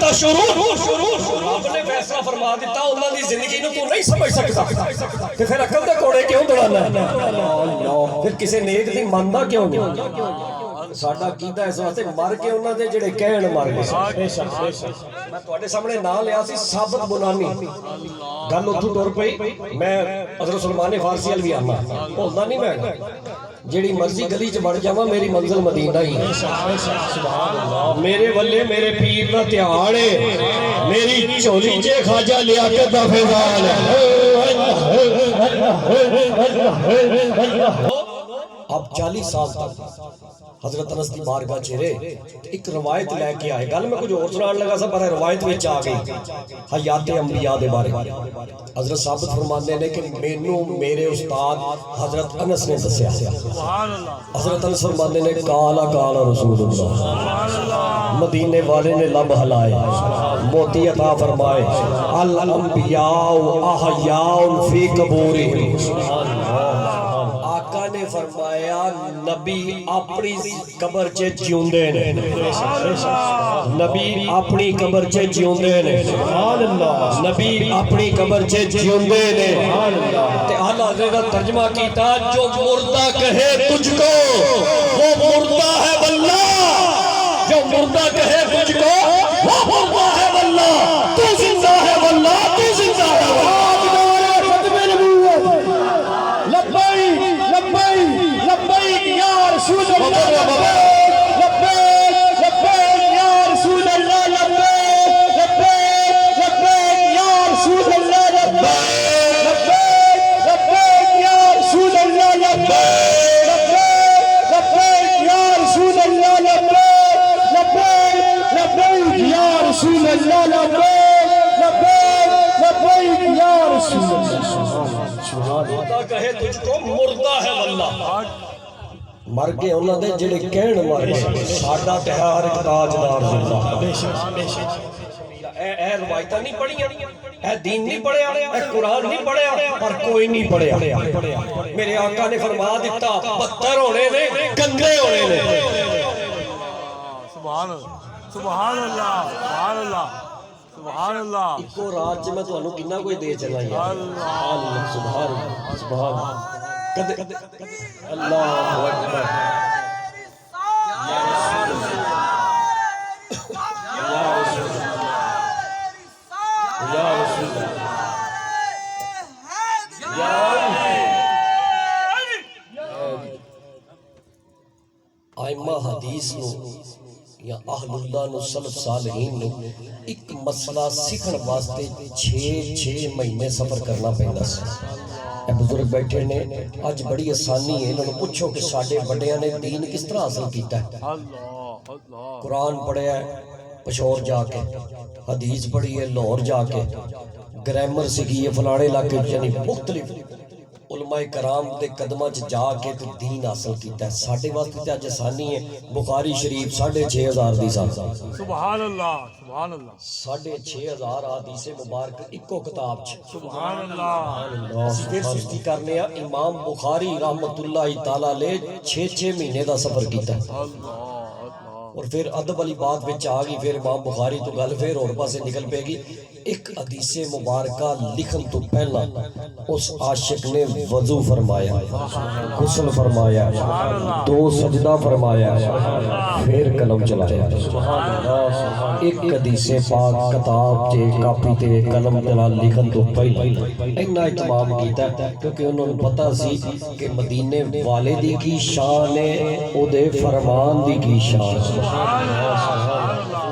تشعرون رب نے فیصلہ فرما دیتا انہاں دی زندگی نو تو نہیں سمجھ سکتا تے پھر عقل دے کوڑے کیوں دوڑانا پھر کسے نیک دی مندا کیوں نہیں ساڈا عقیدہ اس واسطے مر کے انہاں دے جڑے کہن مر گئے بے شک میں تواڈے سامنے نام لیا سی ثابت بنانی گل اتھوں ٹر پئی میں حضرت سلمان فارسی ال بھی آنا بھولدا نہیں میں جیڑی مرضی گلی چ بڑھ جاواں میری منزل مدینہ ہی ہے سبحان اللہ میرے ولے میرے پیر دا تہاڑ ہے میری چولی چ خواجہ لیاقت دا فیضان ہے اب 40 سال تک حضرت انس کی بارگاہ چہرے ایک روایت لے کے آئے گل میں کچھ اور سنان لگا سا پر روایت وچ آ گئی حیات انبیاء دے بارے حضرت ثابت فرماندے نے کہ مینوں میرے استاد حضرت انس نے دسیا حضرت انس فرماندے نے کالا کالا رسول اللہ مدینے والے نے لب ہلائے موتی عطا فرمائے الانبیاء احیاء فی قبورہم آقا نے فرمایا نبی اپنی قبر چے جیوندے نے نبی اپنی قبر چے جیوندے نے نبی اپنی قبر چے جیوندے نے تے اعلیٰ حضرت ترجمہ کیتا جو مردہ کہے تجھ کو وہ مردہ ہے واللہ جو مردہ کہے تجھ کو وہ مردہ ہے واللہ تو زندہ ہے واللہ تو زندہ ہے واللہ کہے تجھ کو مردہ ہے واللہ مر کے انہوں نے جڑے کہن مر گئے ساڈا تہار ایک تاجدار زندہ اے روایتہ نہیں پڑھیاں اے دین نہیں پڑھیا اے قرآن نہیں پڑھیا اور کوئی نہیں پڑھیا میرے آقا نے فرما دیتا پتھر ہونے نے گندے ہونے نے سبحان اللہ سبحان اللہ سبحان اللہ ایکو رات میں تو انہوں کنا کوئی دے چلا یار اللہ سبحان اللہ سبحان اللہ اکبر یا رسول اللہ یا رسول اللہ آئمہ حدیث نو یا اہل اللہ نو سلف صالحین نو ایک مسئلہ سکھن واسطے 6 مہینے سفر کرنا پہندا سی اے بزرگ بیٹھے نے آج بڑی آسانی ہے انہوں نے پوچھو کہ ساڈے بڑیاں نے دین کس طرح حاصل کیتا ہے قرآن پڑھیا ہے پشور جا کے حدیث پڑھی ہے لاہور جا کے گرامر سیکھی ہے فلانے علاقے یعنی مختلف علماء کرام دے قدمہ جا کے تو دین حاصل کیتا ہے ساڈے واسطے آج آسانی ہے بخاری شریف 6,500 دی سال سبحان اللہ سبحان اللہ 6,500 حدیث مبارک ایکو کتاب چ سبحان اللہ پھر سستی کرنے امام بخاری رحمت اللہ تعالی علیہ 6 مہینے دا سفر کیتا ہے اور پھر ادب والی بات وچ آ گئی پھر امام بخاری تو گل پھر اور پاسے نکل پے گی ایک حدیث مبارکہ لکھن تو پہلا اس عاشق نے وضو فرمایا غسل فرمایا 2 سجدہ فرمایا پھر قلم چلایا ایک حدیث پاک کتاب تے کاپی تے قلم چلا لکھن تو پہلا اینا اہتمام کیتا کیونکہ انہوں نے پتہ سی کہ مدینے والے دی کی شان ہے او دے فرمان دی کی شان ہے